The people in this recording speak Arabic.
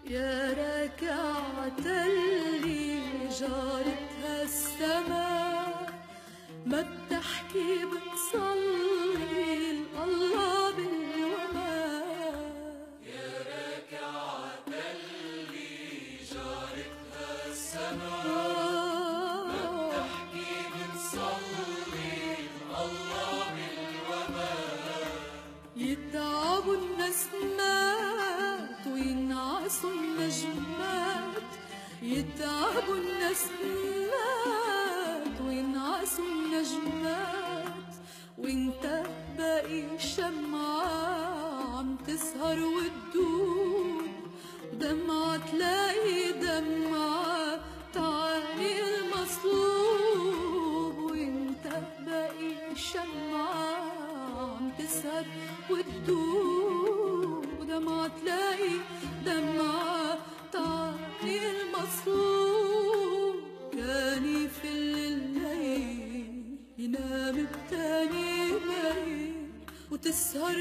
يا ركعة اللي جارتها السماء، ما بتحكي بتصلي الله بالوماء. يا ركعة اللي جارتها السماء، ما بتحكي بتصلي الله بالوماء. يتعبوا الناس مات وينعسوا النجمات، يتعبوا الناس مات وينعسوا النجمات، وانت باقي شمعة عم تسهر وتدوب، دمعة تلاقي دمعة تعاني المصلوب، وانت باقي شمعة عم تسهر وتدوب، ودمعة تلاقي دمعة تعاني المصلوب. كان يفل الليل ينام بتاني ليل، وتسهر